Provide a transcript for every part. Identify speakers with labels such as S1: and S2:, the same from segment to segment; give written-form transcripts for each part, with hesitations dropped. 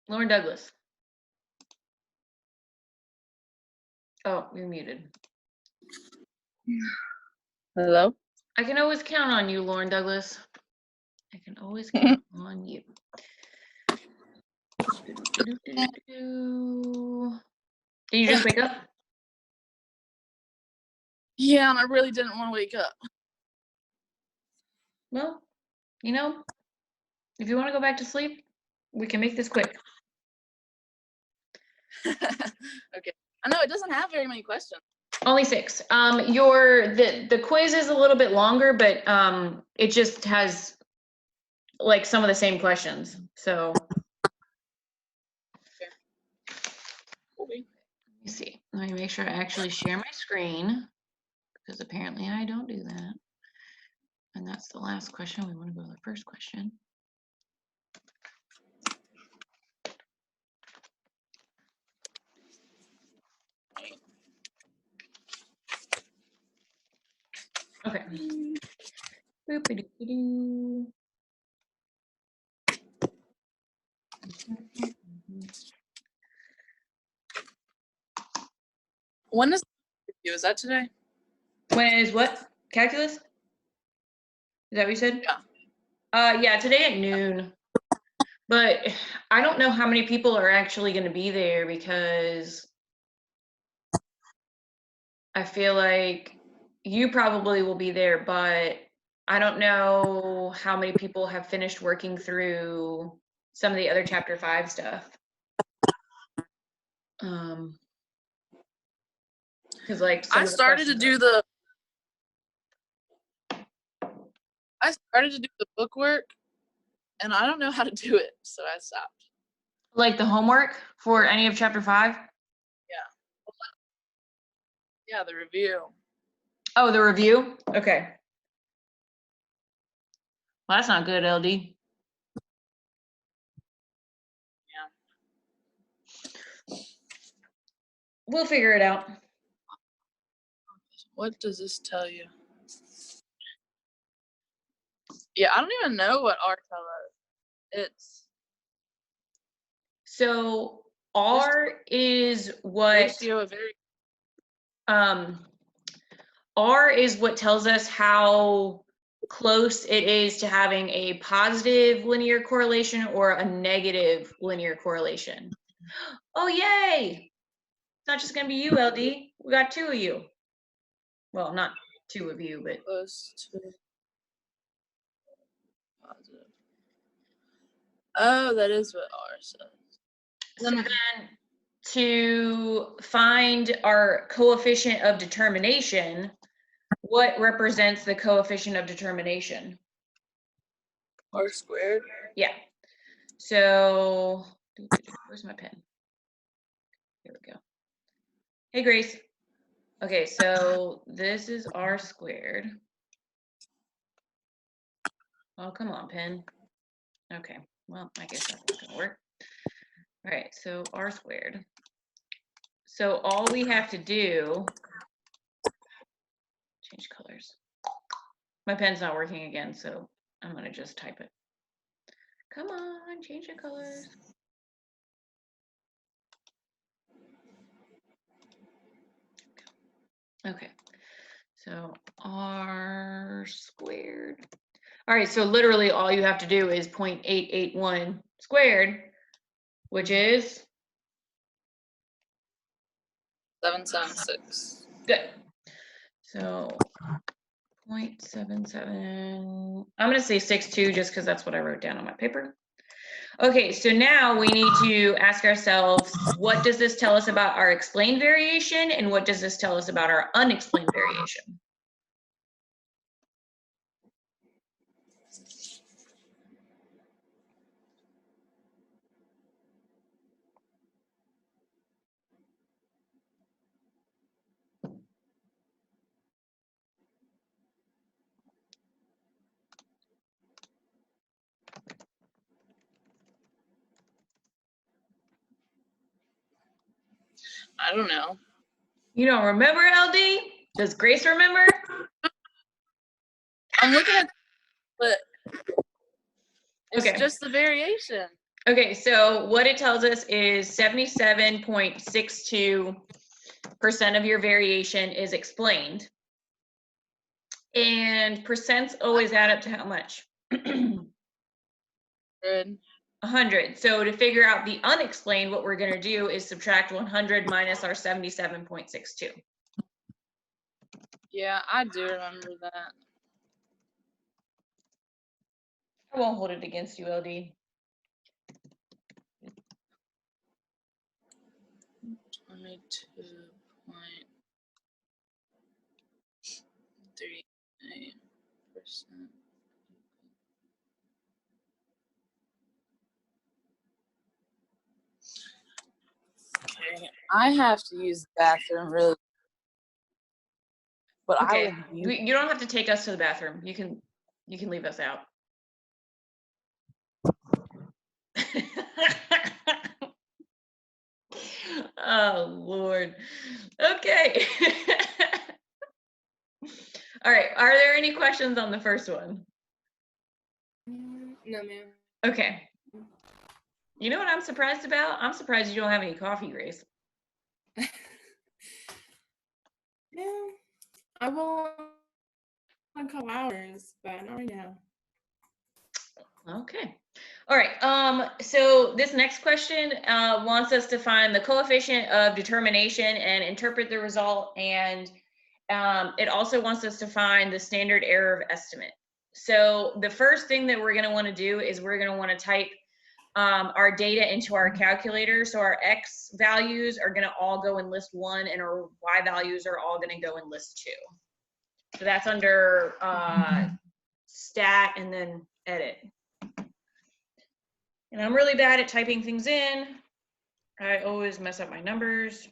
S1: Lauren Douglas. Oh, you're muted.
S2: Hello?
S1: I can always count on you, Lauren Douglas. I can always count on you. Did you just wake up?
S2: Yeah, and I really didn't want to wake up.
S1: Well, you know, if you want to go back to sleep, we can make this quick.
S2: Okay. I know it doesn't have very many questions.
S1: Only 6. The quiz is a little bit longer, but it just has like some of the same questions. So
S2: Okay.
S1: let me see. Let me make sure I actually share my screen, because apparently I don't do that. And that's the last question. We want to go to the first question. Okay. Boop-a-doop-a-doo.
S2: When is the review? Is that today?
S1: When is what? Calculus? Is that what you said?
S2: Yeah.
S1: Yeah, today at noon. But I don't know how many people are actually going to be there, because I feel like you probably will be there, but I don't know how many people have finished working through some of the other chapter 5 stuff. Because like
S2: I started to do the bookwork, and I don't know how to do it, so I stopped.
S1: Like the homework for any of chapter 5?
S2: Yeah, the review.
S1: Oh, the review? Okay. Well, that's not good, LD.
S2: Yeah.
S1: We'll figure it out.
S2: What does this tell you? Yeah, I don't even know what R tell us. It's
S1: so R is what
S2: ratio of very
S1: R is what tells us how close it is to having a positive linear correlation or a negative linear correlation. Oh, yay! It's not just going to be you, LD. We got 2 of you. Well, not 2 of you, but
S2: close to positive. Oh, that is what R says.
S1: so then to find our coefficient of determination, what represents the coefficient of determination?
S2: R squared.
S1: Yeah. So where's my pen? Here we go. Hey, Grace. Okay, so this is R squared. Oh, come on, pen. Okay, well, I guess that's not gonna work. All right, so R squared. So all we have to do, change colors. My pen's not working again, so I'm gonna just type it. Come on, change your colors. Okay, so R squared. All right, so literally all you have to do is 0.881 squared, which is
S2: 776.
S1: Good. So 0.77. I'm going to say 62 just because that's what I wrote down on my paper. Okay, so now we need to ask ourselves, what does this tell us about our explained variation, and what does this tell us about our unexplained variation?
S2: I don't know.
S1: You don't remember, LD? Does Grace remember?
S2: I'm looking at, but it's
S1: Okay.
S2: just the variation.
S1: Okay, so what it tells us is 77.62% of your variation is explained. And percents always add up to how much?
S2: Good.
S1: 100. So to figure out the unexplained, what we're going to do is subtract 100 minus our 77.62.
S2: Yeah, I do remember that.
S1: I won't hold it against you, LD.
S2: 22.38%. Okay, I have to use the bathroom really, but
S1: Okay,
S2: I will.
S1: you don't have to take us to the bathroom. You can leave us out. Oh Lord. Okay. All right. Are there any questions on the first one?
S3: No, ma'am.
S1: Okay. You know what I'm surprised about? I'm surprised you don't have any coffee, Grace.
S3: Yeah, I will in a couple hours, but not right now.
S1: Okay. All right. So this next question wants us to find the coefficient of determination and interpret the result. And it also wants us to find the standard error of estimate. So the first thing that we're going to want to do is we're going to want to type our data into our calculator. So our X values are going to all go in list 1 and our Y values are all going to go in list 2. So that's under stat and then edit. And I'm really bad at typing things in. I always mess up my numbers.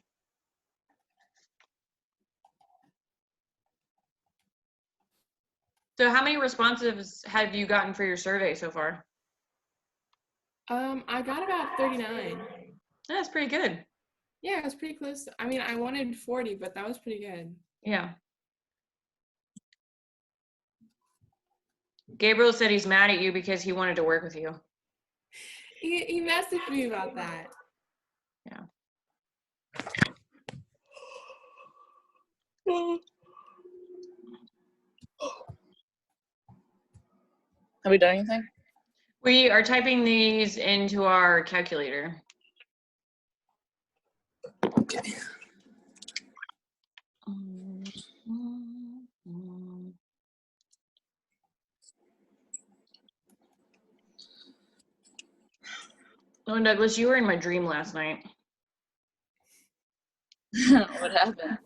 S1: So how many responses have you gotten for your survey so far?
S3: I got about 39.
S1: That's pretty good.
S3: Yeah, it was pretty close. I mean, I wanted 40, but that was pretty good.
S1: Yeah. Gabriel said he's mad at you because he wanted to work with you.
S3: He messaged me about that.
S1: Yeah.
S2: Have we done anything?
S1: We are typing these into our calculator.
S2: Okay.
S1: Oh, Douglas, you were in my dream last night.
S2: What happened?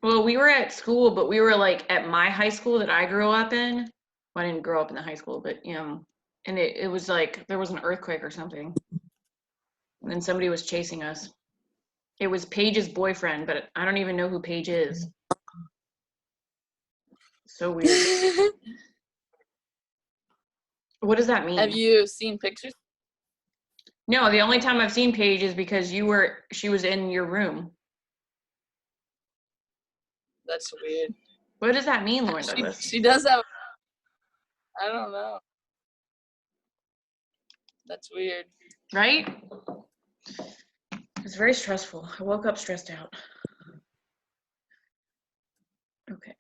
S1: Well, we were at school, but we were like at my high school that I grew up in. Well, I didn't grow up in the high school, but and it was like there was an earthquake or something. And then somebody was chasing us. It was Paige's boyfriend, but I don't even know who Paige is. So weird. What does that mean?
S2: Have you seen pictures?
S1: No, the only time I've seen Paige is because she was in your room.
S2: That's weird.
S1: What does that mean, Lauren Douglas?
S2: She does have. I don't know. That's weird.
S1: Right? It's very stressful. I woke up stressed out. Okay.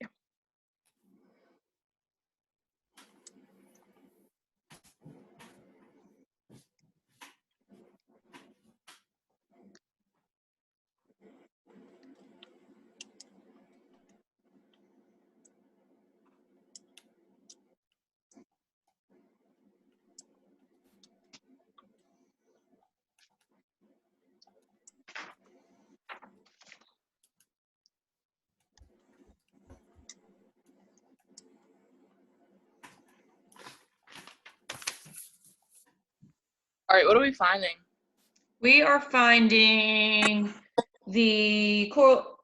S2: All right, what are we finding?
S1: We are finding the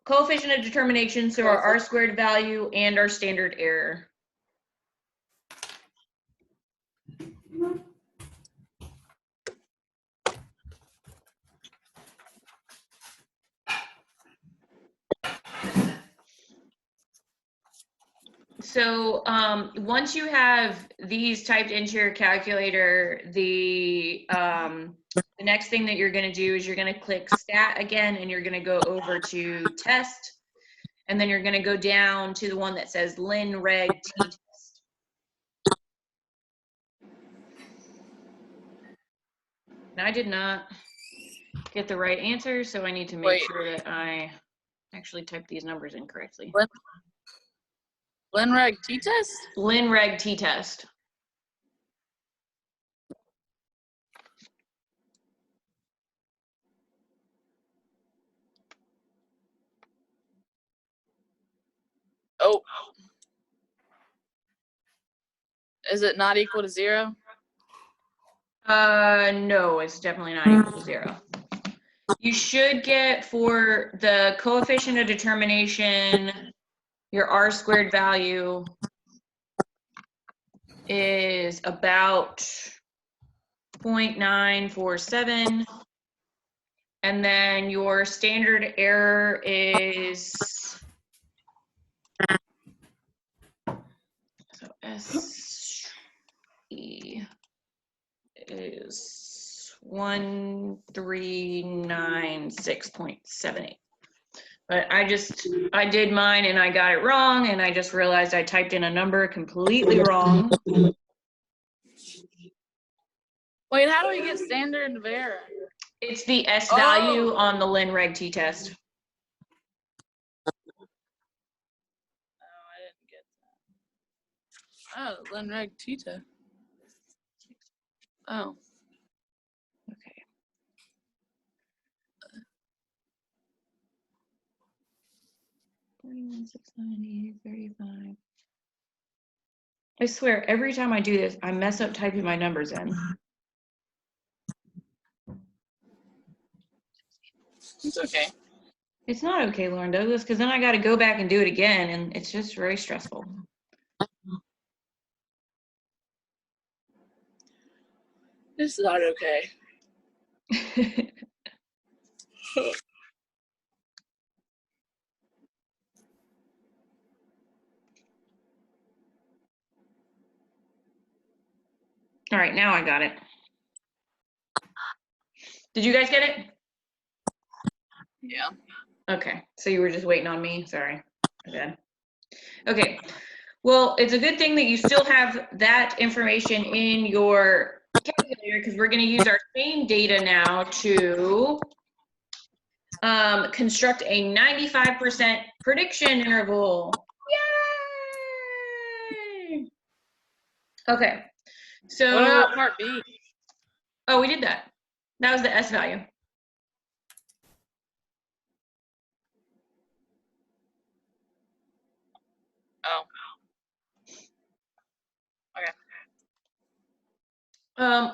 S1: coefficient of determination, so our R squared value and our standard error. So once you have these typed into your calculator, the next thing that you're going to do is you're going to click stat again, and you're going to go over to test, and then you're going to go down to the one that says Lin Reg T-Test. And I did not get the right answer, so I need to make sure that I actually typed these numbers in correctly.
S2: Lin Reg T-Test?
S1: Lin Reg T-Test.
S2: Oh. Is it not equal to 0?
S1: No, it's definitely not equal to 0. You should get, for the coefficient of determination, your R squared value is about 0.947. And then your standard error is, so SE is 1396.78. But I did mine and I got it wrong, and I just realized I typed in a number completely wrong.
S2: Wait, how do we get standard error?
S1: It's the S value on the Lin Reg T-Test.
S2: Oh, I didn't get that. Oh, Lin Reg T-Test. Oh.
S1: Okay. I swear, every time I do this, I mess up typing my numbers in.
S2: It's okay.
S1: It's not okay, Lauren Douglas, because then I got to go back and do it again, and it's just very stressful.
S2: It's not okay.
S1: All right, now I got it. Did you guys get it?
S2: Yeah.
S1: Okay, so you were just waiting on me. Sorry. Okay. Okay. Well, it's a good thing that you still have that information in your calculator, because we're going to use our same data now to construct a 95% prediction interval. Yay! Okay. So,
S2: What about part B?
S1: oh, we did that. That was the S value.
S2: Oh.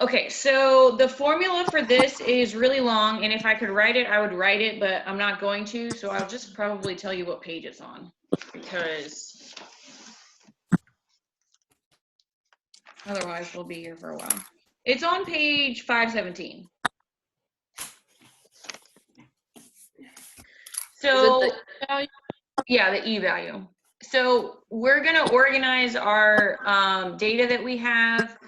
S1: Okay, so the formula for this is really long, and if I could write it, I would write it, but I'm not going to, so I'll just probably tell you what page it's on, because otherwise we'll be here for a while. It's on page 517. So, yeah, the E value. So we're gonna organize our data that we have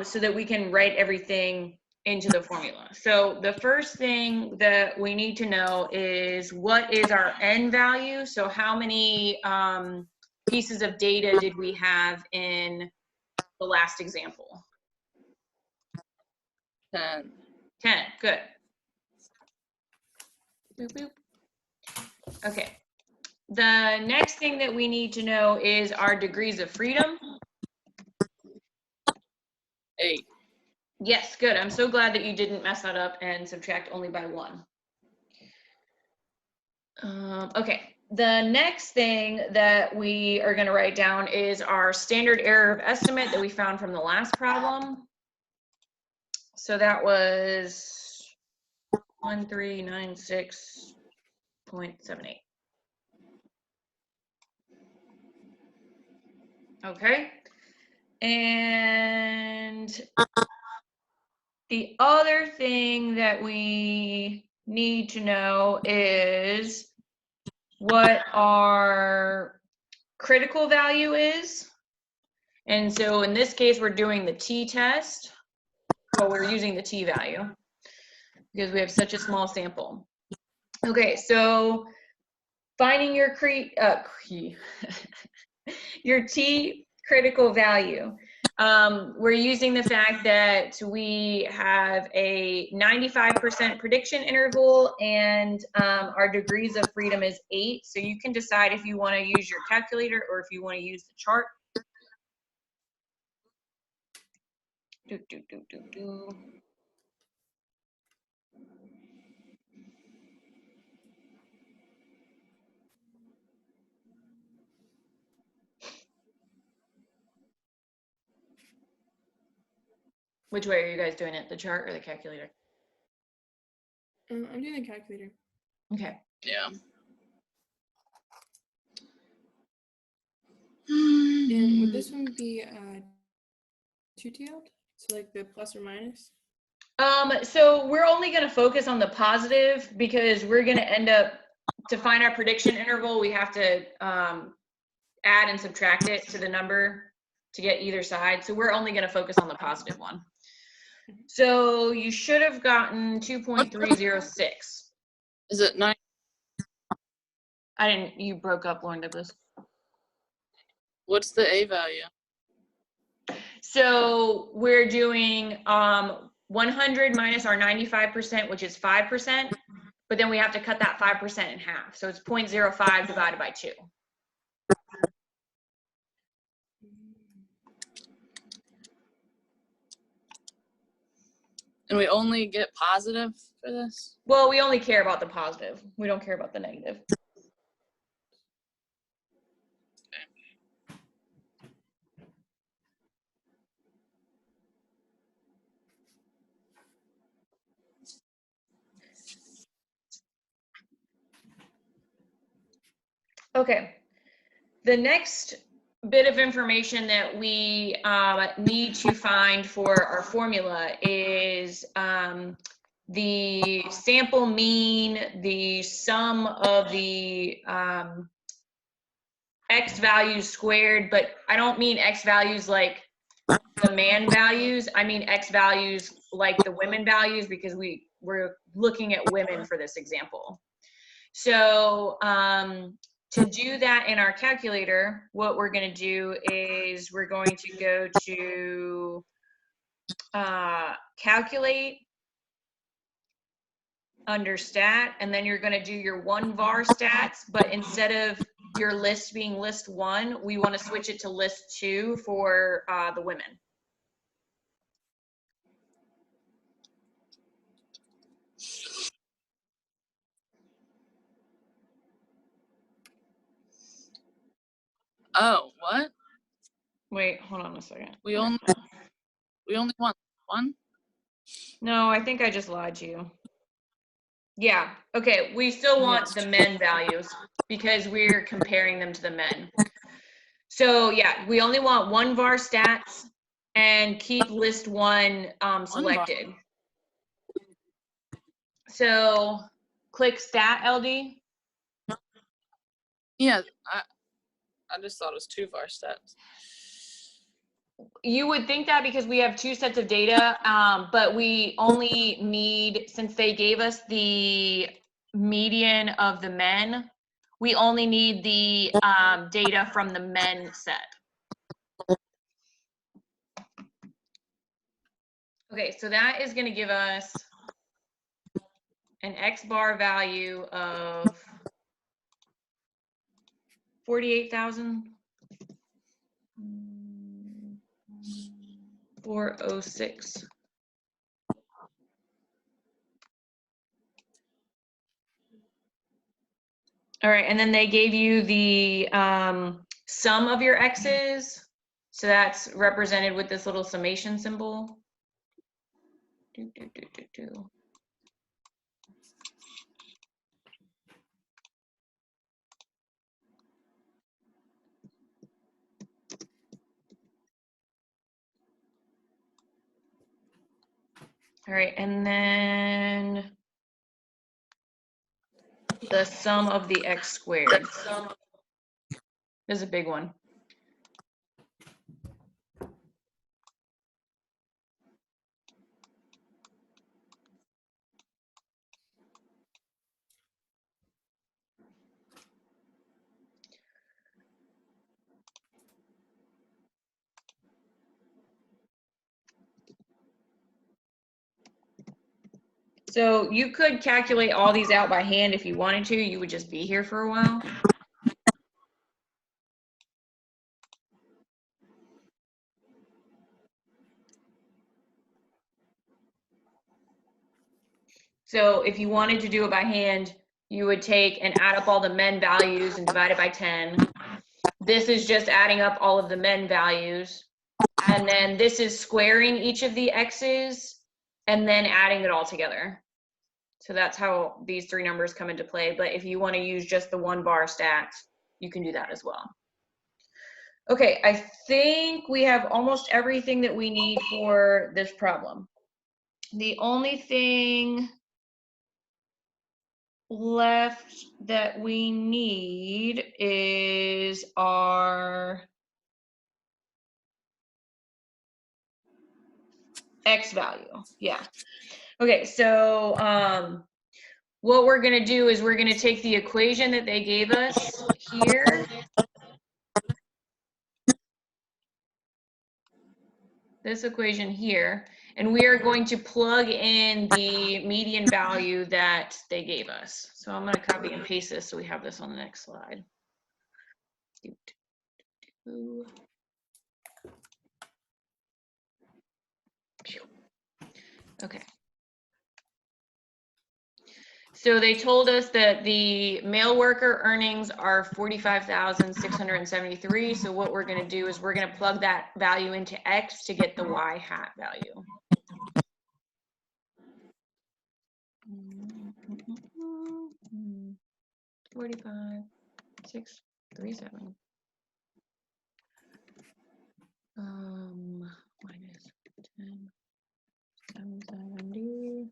S1: so that we can write everything into the formula. So the first thing that we need to know is, what is our N value? So how many pieces of data did we have in the last example?
S2: 10.
S1: 10, good. Boop, boop. Okay. The next thing that we need to know is our degrees of freedom.
S2: 8.
S1: Yes, good. I'm so glad that you didn't mess that up and subtract only by 1. Okay, the next thing that we are going to write down is our standard error of estimate that we found from the last problem. So that was 1396.78. Okay. And the other thing that we need to know is what our critical value is. And so in this case, we're doing the t-test. Well, we're using the t-value because we have such a small sample. Okay, so finding your your t critical value. We're using the fact that we have a 95% prediction interval and our degrees of freedom is 8. So you can decide if you want to use your calculator or if you want to use the chart. Which way are you guys doing it, the chart or the calculator?
S3: I'm doing the calculator.
S1: Okay.
S2: Yeah.
S3: And would this one be two-tailed? So like the plus or minus?
S1: So we're only going to focus on the positive because we're going to end up, to find our prediction interval, we have to add and subtract it to the number to get either side. So we're only going to focus on the positive one. So you should have gotten 2.306.
S2: Is it 9?
S1: You broke up, Lauren Douglas.
S2: What's the A value?
S1: So we're doing 100 minus our 95%, which is 5%, but then we have to cut that 5% in half. So it's 0.05 divided by 2.
S2: And we only get positive for this?
S1: Well, we only care about the positive. We don't care about the negative. Okay. The next bit of information that we need to find for our formula is the sample mean, the sum of the X values squared, but I don't mean X values like the man values. I mean X values like the women values because we're looking at women for this example. So to do that in our calculator, what we're going to do is we're going to go to calculate under stat, and then you're going to do your 1var stats, but instead of your list being list 1, we want to switch it to list 2 for the women.
S2: Oh, what?
S1: Wait, hold on a second.
S2: We only want 1?
S1: No, I think I just lied to you. Yeah, okay, we still want the men values because we're comparing them to the men. So yeah, we only want 1var stats and keep list 1 selected. So click stat, LD.
S2: Yeah, I just thought it was 2var stats.
S1: You would think that because we have 2 sets of data, but we only need, since they gave us the median of the men, we only need the data from the men set. Okay, so that is going to give us an X bar value of 48,406. All right, and then they gave you the sum of your X's. So that's represented with this little summation symbol. All right, and then the sum of the x squared is a big one. So you could calculate all these out by hand if you wanted to. You would just be here for a while. So if you wanted to do it by hand, you would take and add up all the men values and divide it by 10. This is just adding up all of the men values. And then this is squaring each of the x's and then adding it all together. So that's how these three numbers come into play. But if you want to use just the one bar stats, you can do that as well. Okay, I think we have almost everything that we need for this problem. The only thing left that we need is our x value. Yeah. Okay, so what we're going to do is we're going to take the equation that they gave us here. This equation here, and we are going to plug in the median value that they gave us. So I'm going to copy and paste this so we have this on the next slide. Okay. So they told us that the male worker earnings are 45,673. So what we're going to do is we're going to plug that value into X to get the Y hat value. Mm-hmm. 45,637. Minus 10, 770.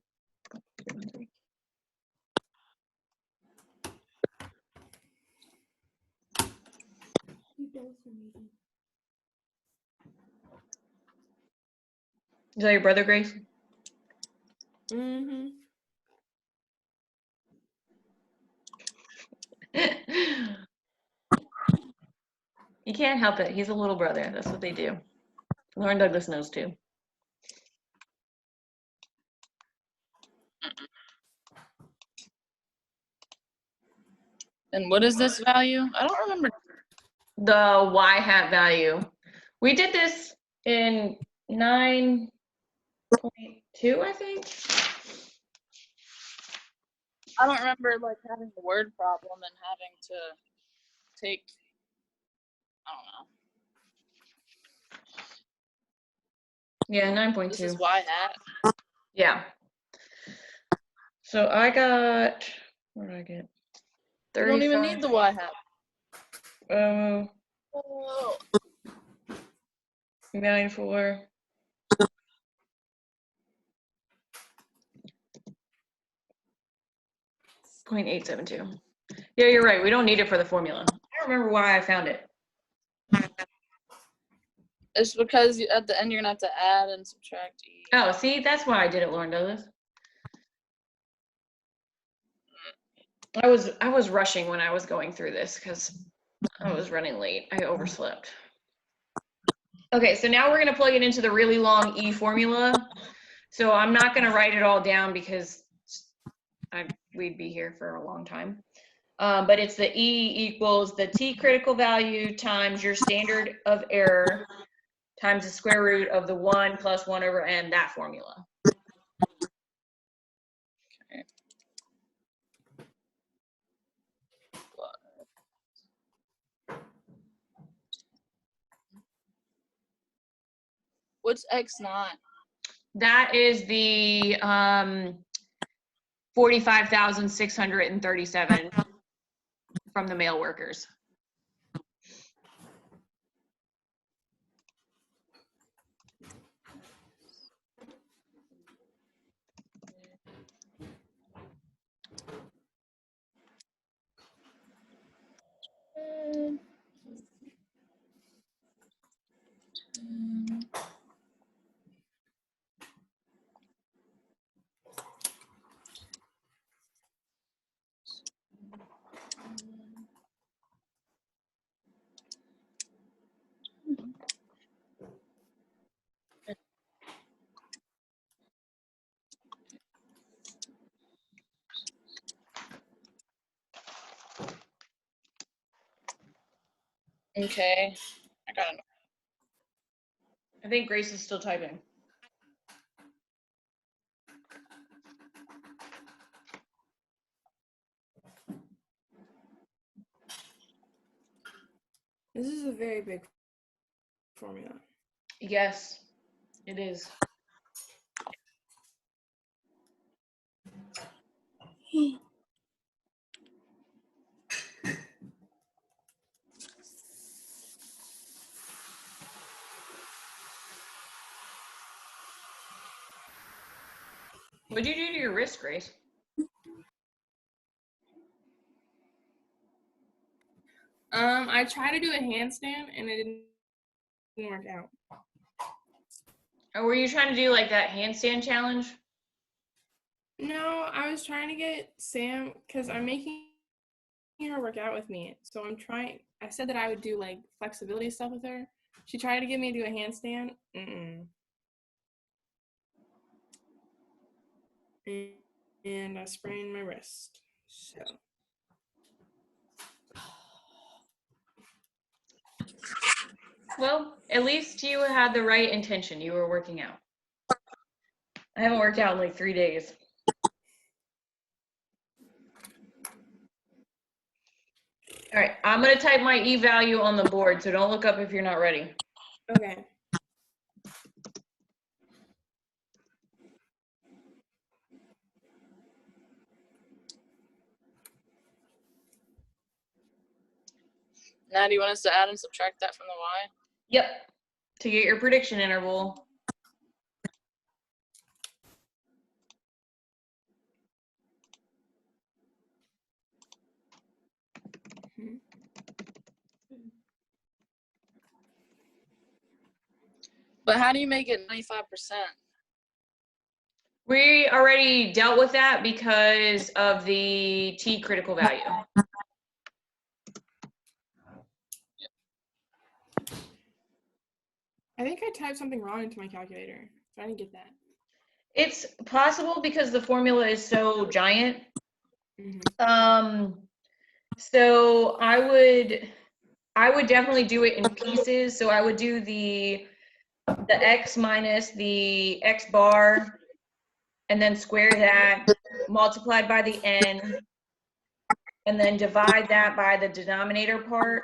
S1: Is that your brother, Grace?
S3: Mm-hmm.
S1: You can't help it. He's a little brother. That's what they do. Lauren Douglas knows too.
S2: And what is this value? I don't remember.
S1: The Y hat value. We did this in 9.2, I think.
S2: I don't remember like having the word problem and having to take, I don't know.
S1: Yeah, 9.2.
S2: This is Y hat.
S1: Yeah. So I got, what did I get?
S2: You don't even need the Y hat.
S1: Oh,
S2: Oh.
S1: 94. .872. Yeah, you're right. We don't need it for the formula. I don't remember why I found it.
S2: It's because at the end you're gonna have to add and subtract E.
S1: Oh, see, that's why I did it, Lauren Douglas. I was rushing when I was going through this because I was running late. I overslept. Okay, so now we're going to plug it into the really long E formula. So I'm not going to write it all down because we'd be here for a long time. But it's the E equals the T critical value times your standard of error times the square root of the 1 plus 1 over n, that formula.
S2: Okay. What's X naught?
S1: That is the 45,637 from the mail workers.
S2: Okay, I got it.
S1: I think Grace is still typing.
S3: This is a very big formula.
S1: Yes, it is. What'd you do to your wrist, Grace?
S3: I tried to do a handstand and it didn't work out.
S1: Or were you trying to do like that handstand challenge?
S3: No, I was trying to get Sam because I'm making her work out with me. So I'm trying. I said that I would do like flexibility stuff with her. She tried to get me to do a handstand. And I sprained my wrist. So.
S1: Well, at least you had the right intention. You were working out. I haven't worked out in like 3 days. All right, I'm gonna type my E value on the board, so don't look up if you're not ready.
S3: Okay.
S2: Now, do you want us to add and subtract that from the y?
S1: Yep, to get your prediction interval.
S2: But how do you make it 95%?
S1: We already dealt with that because of the T critical value.
S3: I think I typed something wrong into my calculator. So I didn't get that.
S1: It's possible because the formula is so giant. So I would definitely do it in pieces. So I would do the x minus the x bar, and then square that, multiplied by the n, and then divide that by the denominator part,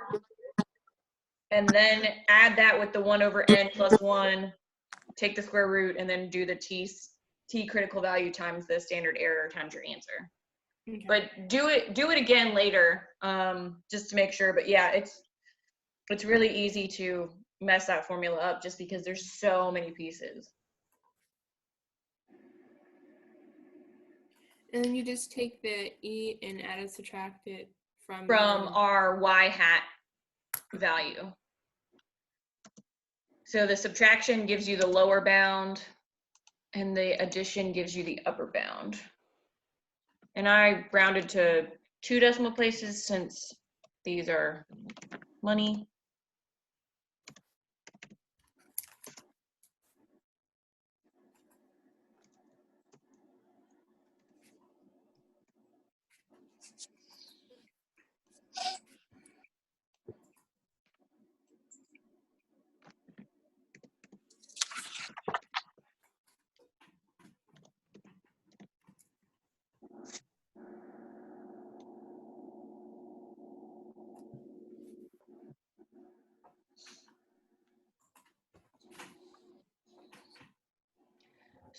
S1: and then add that with the 1 over n plus 1, take the square root, and then do the t critical value times the standard error times your answer. Okay. But do it again later, just to make sure. But yeah, it's really easy to mess that formula up just because there's so many pieces.
S3: And then you just take the E and add and subtract it from
S1: our y hat value. So the subtraction gives you the lower bound and the addition gives you the upper bound. And I rounded to 2 decimal places since these are money.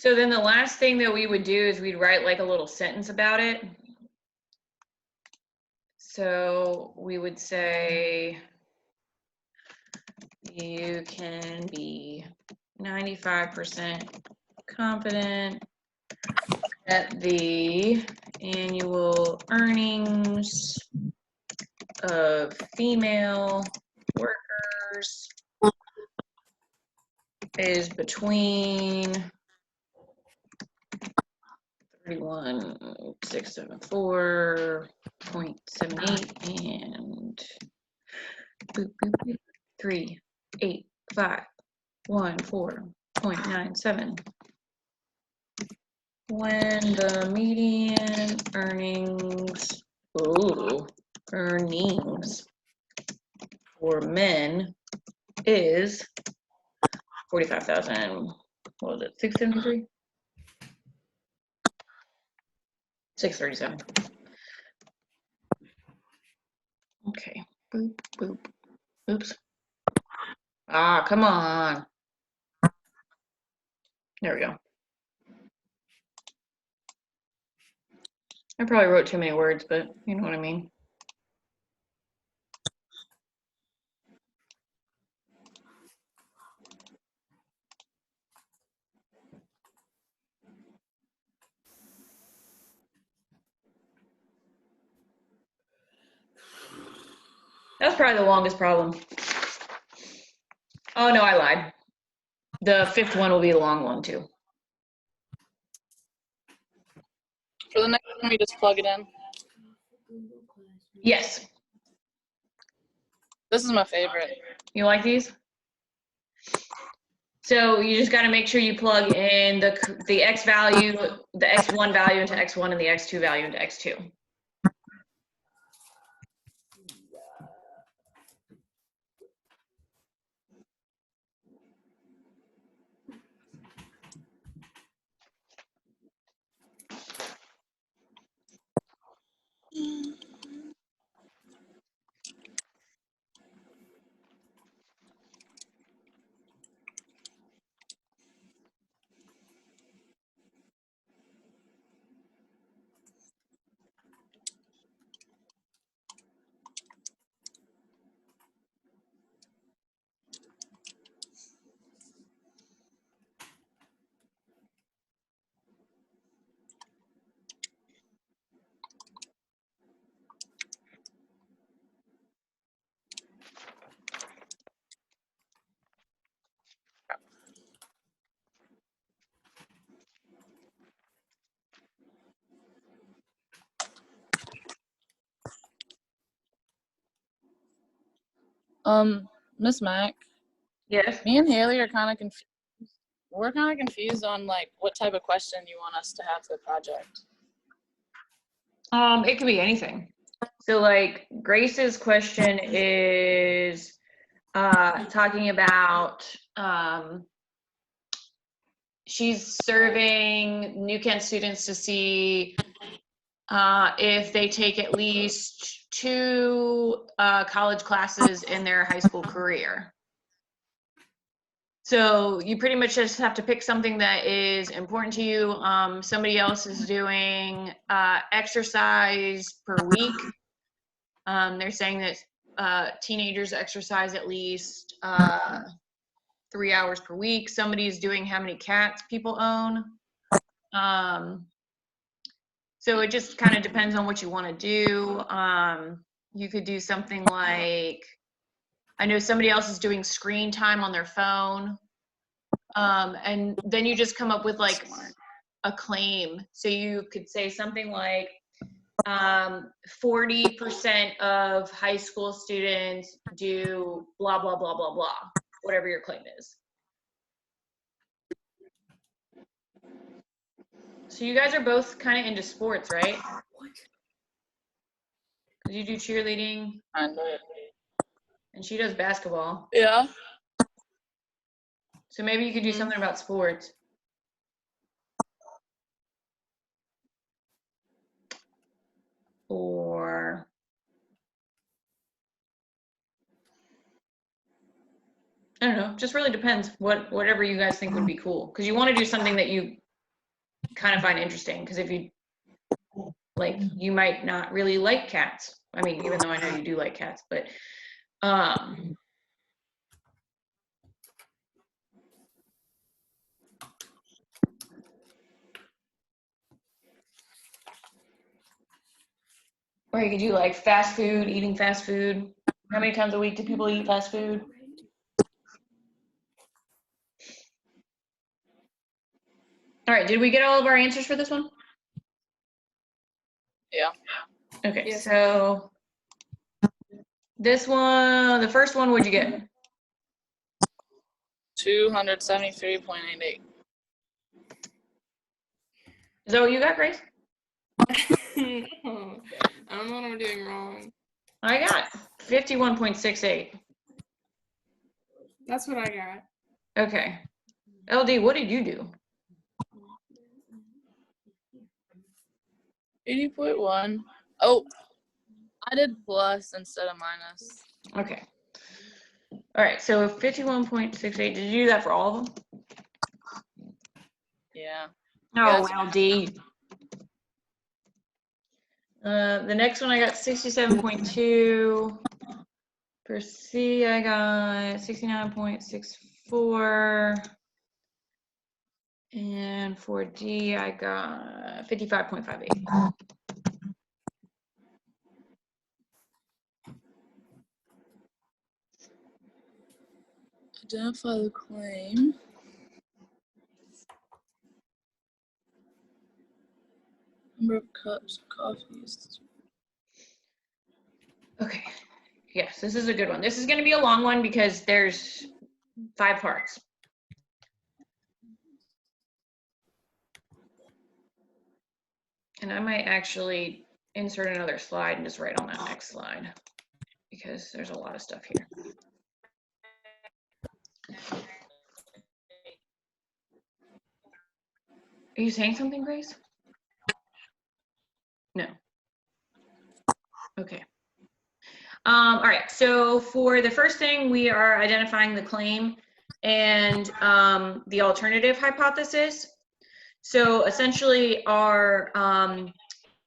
S1: So then the last thing that we would do is we'd write like a little sentence about it. So we would say, you can be 95% confident that the annual earnings of female workers is between 31,674.78 and 3,851,4.97. When the median earnings for men is 45,000, what was it, 673? 637. Okay, boop, boop, oops. Ah, come on. There we go. I probably wrote too many words, but you know what I mean. That's probably the longest problem. Oh no, I lied. The fifth one will be a long one too.
S2: For the next one, we just plug it in.
S1: Yes.
S2: This is my favorite.
S1: You like these? So you just got to make sure you plug in the x value, the x1 value into x1 and the x2 value into x2.
S2: Miss Mac,
S1: Yes.
S2: me and Haley are kind of confused. We're kind of confused on like what type of question you want us to have for the project.
S1: It could be anything. So like Grace's question is talking about she's surveying New Kent students to see if they take at least 2 college classes in their high school career. So you pretty much just have to pick something that is important to you. Somebody else is doing exercise per week. They're saying that teenagers exercise at least 3 hours per week. Somebody's doing how many cats people own. So it just kind of depends on what you want to do. You could do something like, I know somebody else is doing screen time on their phone. And then you just come up with like a claim. So you could say something like 40% of high school students do blah, blah, blah, blah, blah, whatever your claim is. So you guys are both kind of into sports, right? You do cheerleading
S2: Kind of.
S1: and she does basketball.
S2: Yeah.
S1: So maybe you could do something about sports. Or I don't know, just really depends whatever you guys think would be cool. Because you want to do something that you kind of find interesting, because if you like, you might not really like cats. I mean, even though I know you do like cats, but or you could do like fast food, eating fast food. How many times a week do people eat fast food? All right, did we get all of our answers for this one?
S2: Yeah.
S1: Okay,
S3: Yes.
S1: so this one, the first one, what'd you get?
S2: 273.88.
S1: Is that what you got, Grace?
S3: No, I don't know what I'm doing wrong.
S1: I got 51.68.
S3: That's what I got.
S1: Okay. LD, what did you do?
S2: 80.1. Oh, I did plus instead of minus.
S1: Okay. All right, so 51.68. Did you do that for all of them?
S2: Yeah.
S1: Oh,
S2: Yes.
S1: LD. The next one I got 67.2. For C, I got 69.64. And for D, I got 55.58.
S2: Identify the claim. Number of cups of coffees.
S1: Okay. Yes, this is a good one. This is going to be a long one because there's 5 parts. And I might actually insert another slide and just write on that next slide because there's a lot of stuff here. Are you saying something, Grace? No. Okay. All right, so for the first thing, we are identifying the claim and the alternative hypothesis. So essentially our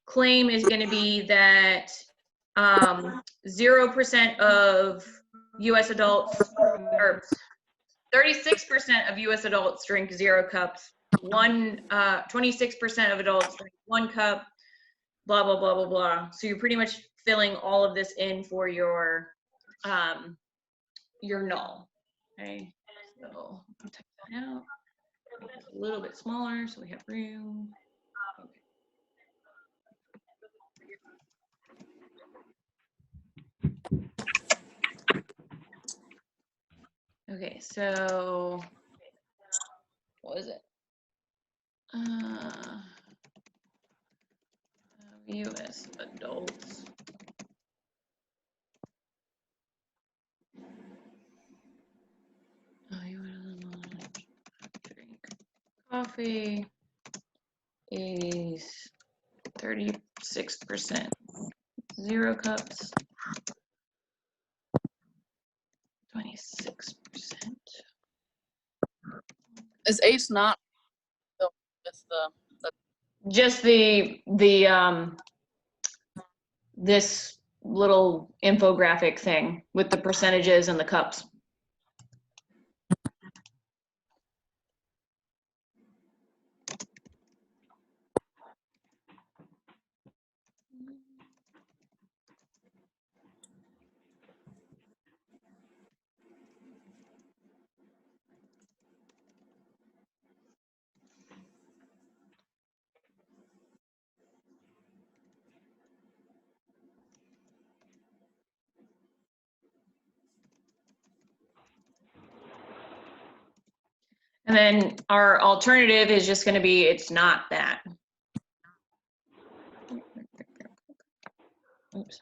S1: claim is going to be that 0% of US adults, or 36% of US adults drink 0 cups, 26% of adults drink 1 cup, blah, blah, blah, blah, blah. So you're pretty much filling all of this in for your null. Okay, so I'll type that out. Make it a little bit smaller so we have room. Okay, so what is it? US adults. Oh, you drink coffee is 36%. 0 cups. 26%.
S2: Is Ace not with the
S1: Just the this little infographic thing with the percentages and the cups. And then our alternative is just going to be, it's not that. Oops.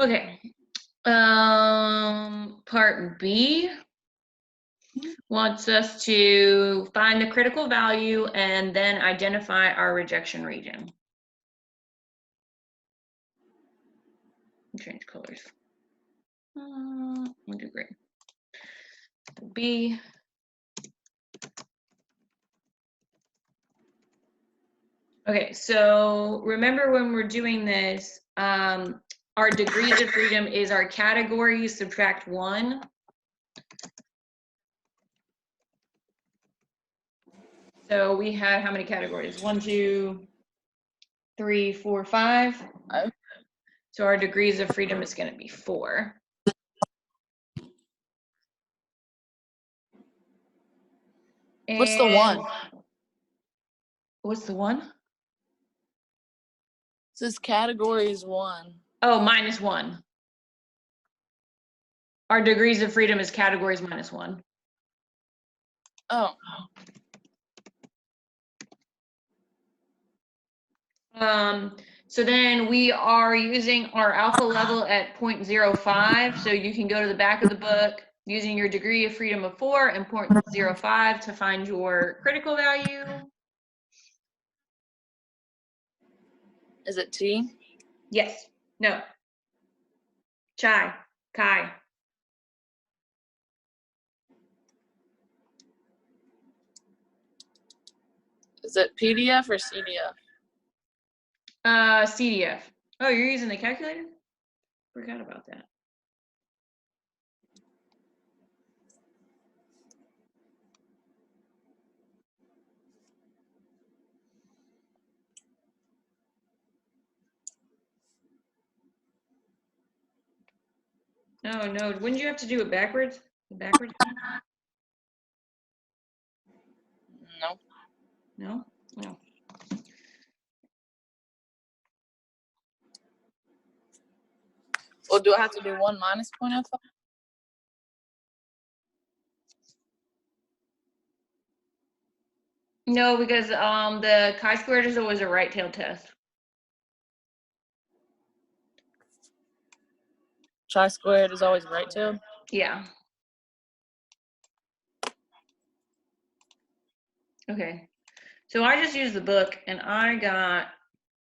S1: Okay. Part B wants us to find the critical value and then identify our rejection region. Change colors. We'll do green. B. Okay, so remember when we're doing this, our degrees of freedom is our categories subtract 1. So we had how many categories? 1, 2, 3, 4, 5. So our degrees of freedom is going to be 4.
S2: What's the 1?
S1: What's the 1?
S2: It says category is 1.
S1: Oh, -1. Our degrees of freedom is categories -1.
S2: Oh.
S1: So then we are using our alpha level at 0.05. So you can go to the back of the book using your degree of freedom of 4 and 0.05 to find your critical value.
S2: Is it T?
S1: Yes. No. Chai. Kai.
S2: Is it PDF or CDF?
S1: CDF. Oh, you're using the calculator? Forgot about that. Oh, no. Wouldn't you have to do it backwards? Backwards?
S2: No.
S1: No? No.
S2: Well, do I have to do 1 minus 0.05?
S1: No, because the chi-squared is always a right-tailed test.
S2: Chi-squared is always right-tailed?
S1: Yeah. Okay. So I just used the book and I got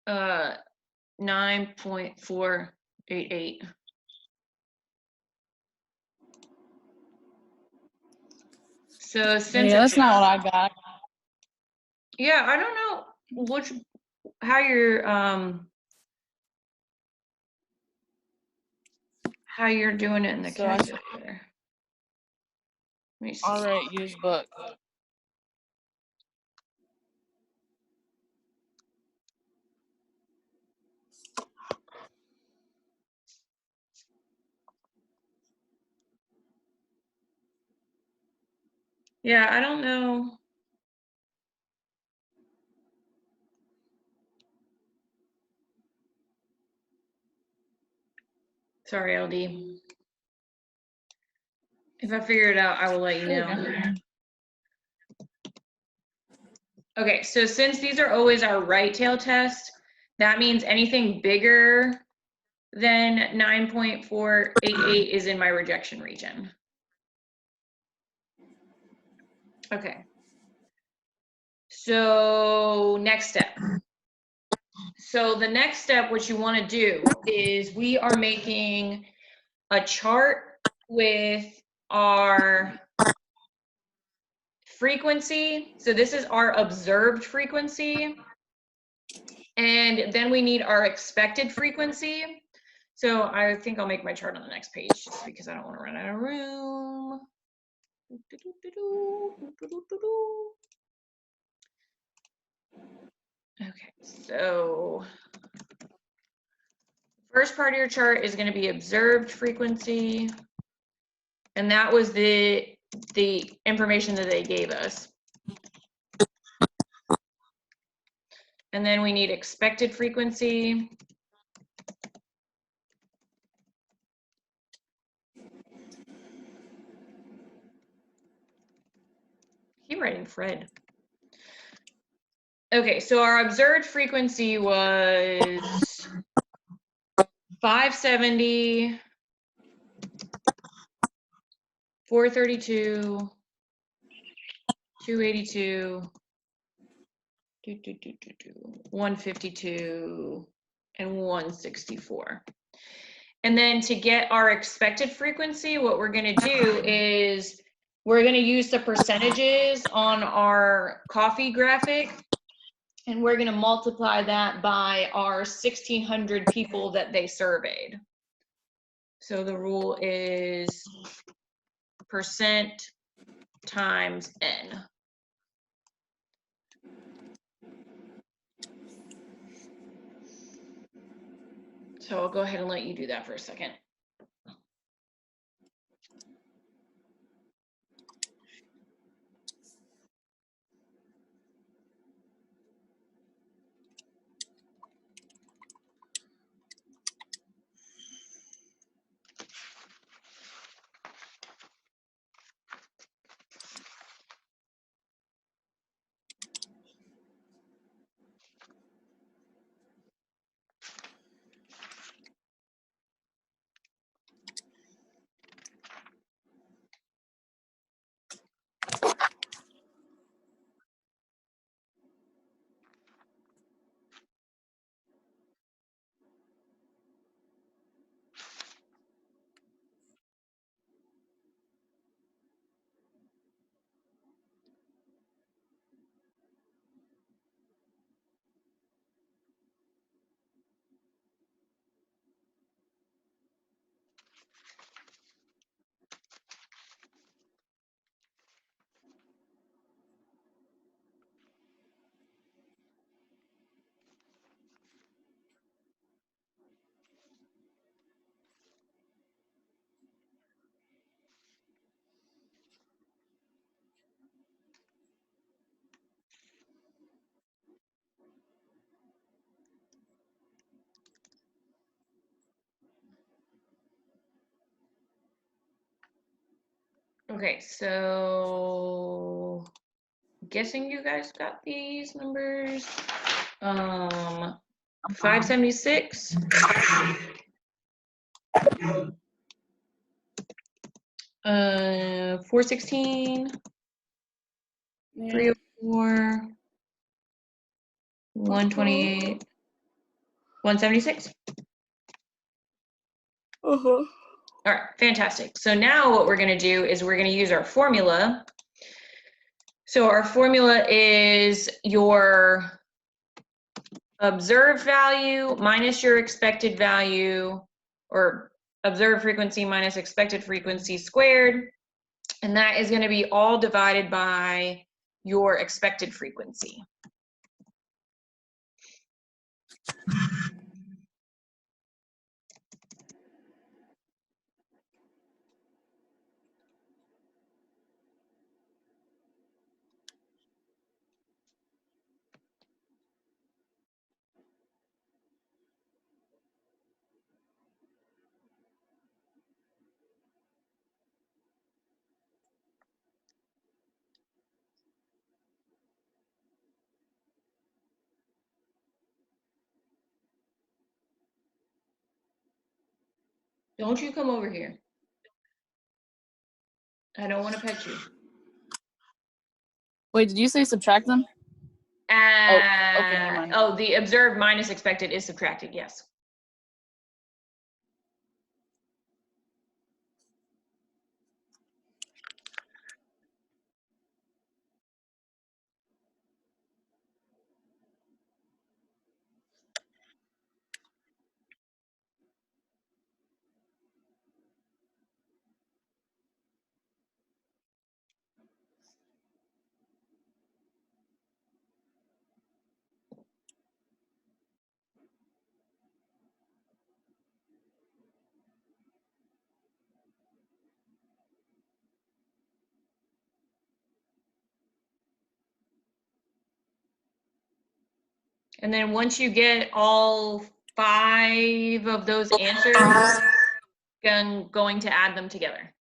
S1: 9.488. So since
S2: Yeah, that's not what I got.
S1: Yeah, I don't know how you're doing it in the
S2: So I should-
S1: calculator. Let me see.
S2: All right, use book.
S1: Yeah, I don't know. Sorry, LD. If I figure it out, I will let you know. Okay, so since these are always our right tail test, that means anything bigger than 9.488 is in my rejection region. Okay. So next step. So the next step, what you want to do is we are making a chart with our frequency. So this is our observed frequency. And then we need our expected frequency. So I think I'll make my chart on the next page just because I don't want to run out of room. Okay, so first part of your chart is going to be observed frequency. And that was the information that they gave us. And then we need expected frequency. Keep writing Fred. Okay, so our observed frequency was 570, 432, 282, 152, and 164. And then to get our expected frequency, what we're going to do is we're going to use the percentages on our coffee graphic, and we're going to multiply that by our 1,600 people that they surveyed. So the rule is percent times N. So I'll go ahead and let you do that for a second. Okay, so guessing you guys got these numbers. 576. 416.
S3: Yeah.
S1: 304. 128. 176. All right, fantastic. So now what we're going to do is we're going to use our formula. So our formula is your observed value minus your expected value, or observed frequency minus expected frequency squared. And that is going to be all divided by your expected frequency. Don't you come over here. I don't want to pet you.
S2: Wait, did you say subtract them? Okay, never mind.
S1: Oh, the observed minus expected is subtracted, yes. And then once you get all 5 of those answers, I'm going to add them together.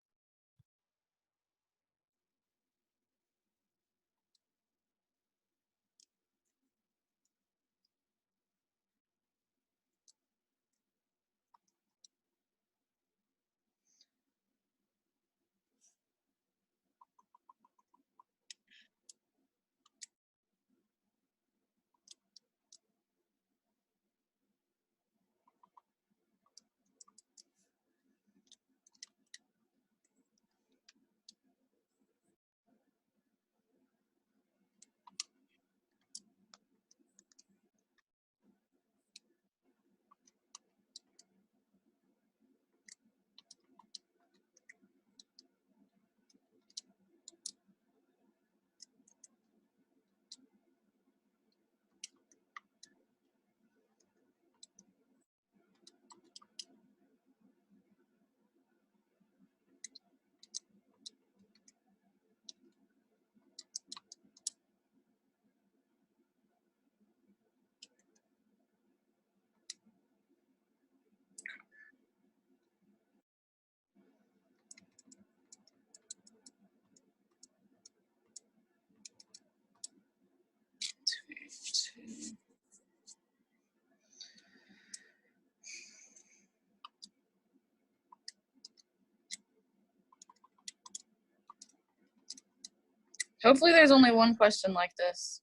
S2: Hopefully there's only one question like this.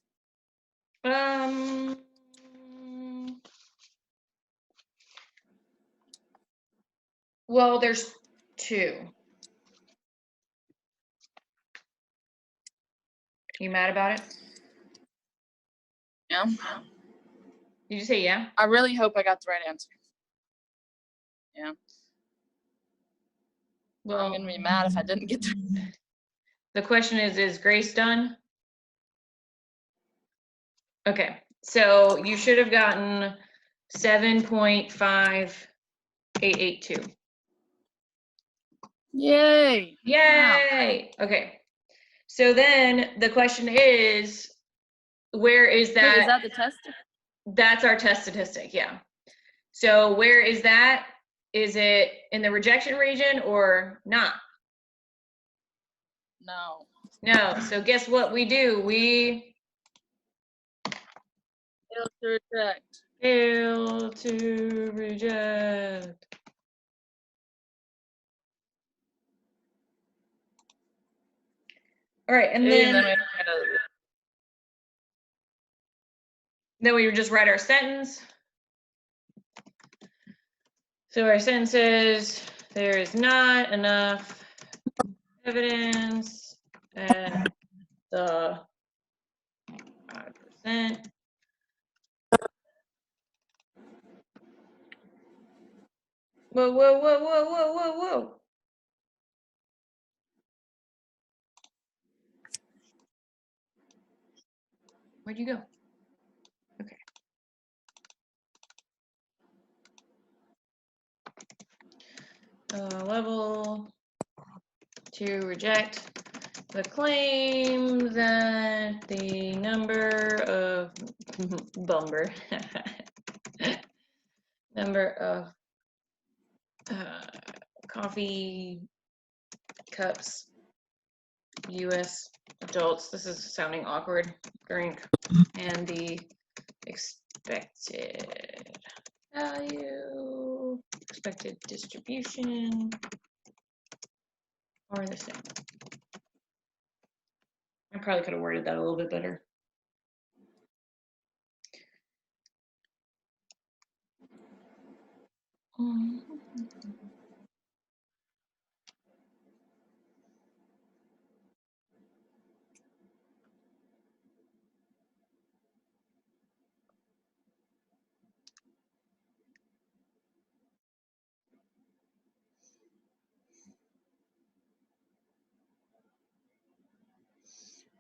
S1: Well, there's 2. You mad about it?
S2: Yeah.
S1: Did you say yeah?
S2: I really hope I got the right answer. Yeah.
S1: Well,
S2: I'm gonna be mad if I didn't get
S1: the question is Grace done? Okay, so you should have gotten 7.5882.
S2: Yay!
S1: Yay! Okay, so then the question is, where is
S2: Wait,
S1: that?
S2: is that the test?
S1: That's our test statistic, yeah. So where is that? Is it in the rejection region or not?
S2: No.
S1: No, so guess what we do? We
S2: Fail to reject.
S1: fail to reject. All right, and
S2: Okay,
S1: then we just write our sentence. So our sentence is, there is not enough evidence at the 5%. Whoa, whoa, whoa, whoa, whoa, whoa, whoa. Where'd you go? Okay. Level to reject the claim that the number of number of coffee cups U.S. adults, this is sounding awkward, drink, and the expected value, expected distribution, are the same. I probably could have worded that a little bit better.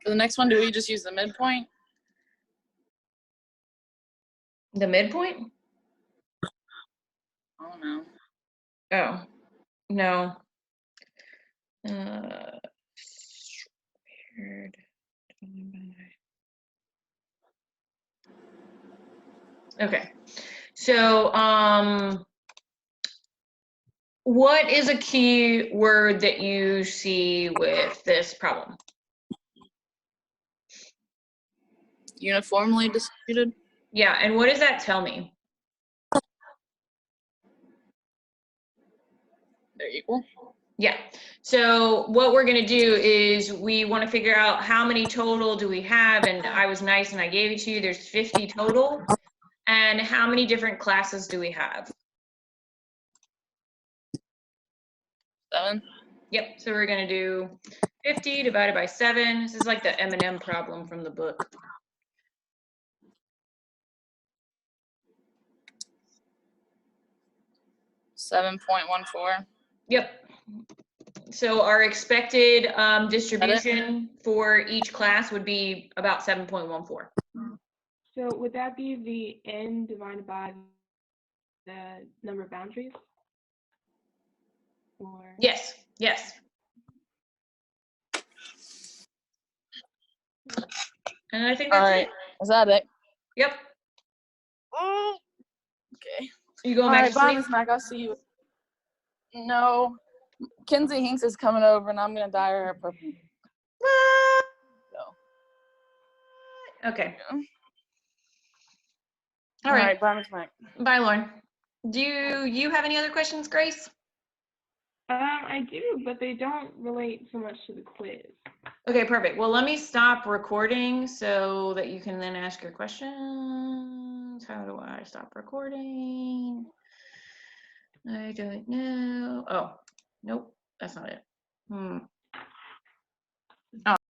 S2: For the next one, do we just use the midpoint?
S1: The midpoint?
S2: Oh no.
S1: Oh, no. Shared. Okay, so what is a key word that you see with this problem?
S2: Uniformly distributed?
S1: Yeah, and what does that tell me?
S2: They're equal?
S1: Yeah, so what we're gonna do is we wanna figure out how many total do we have, and I was nice and I gave it to you, there's 50 total. And how many different classes do we have?
S2: 7?
S1: Yep, so we're gonna do 50 divided by 7. This is like the M&M problem from the book.
S2: $7.14.
S1: Yep. So our expected distribution for each class would be about 7.14.
S3: So would that be the n divided by the number of boundaries? Or
S1: Yes, yes. And I think that's
S2: Alright,
S1: it.
S2: is that it?
S1: Yep.
S2: Okay.
S1: You going
S2: All
S1: back
S2: right,
S1: to
S2: bye,
S1: sleep?
S2: Miss Mac. I'll see you. No. Kinsey Hinks is coming over, and I'm going to dye her hair purple. So.
S1: Okay.
S2: Yeah.
S1: All right.
S2: Bye, Miss Mac.
S1: Bye, Lauren. Do you have any other questions, Grace?
S3: I do, but they don't relate so much to the quiz.
S1: Okay, perfect. Well, let me stop recording so that you can then ask your questions. How do I stop recording? I don't know. Oh, nope, that's not it.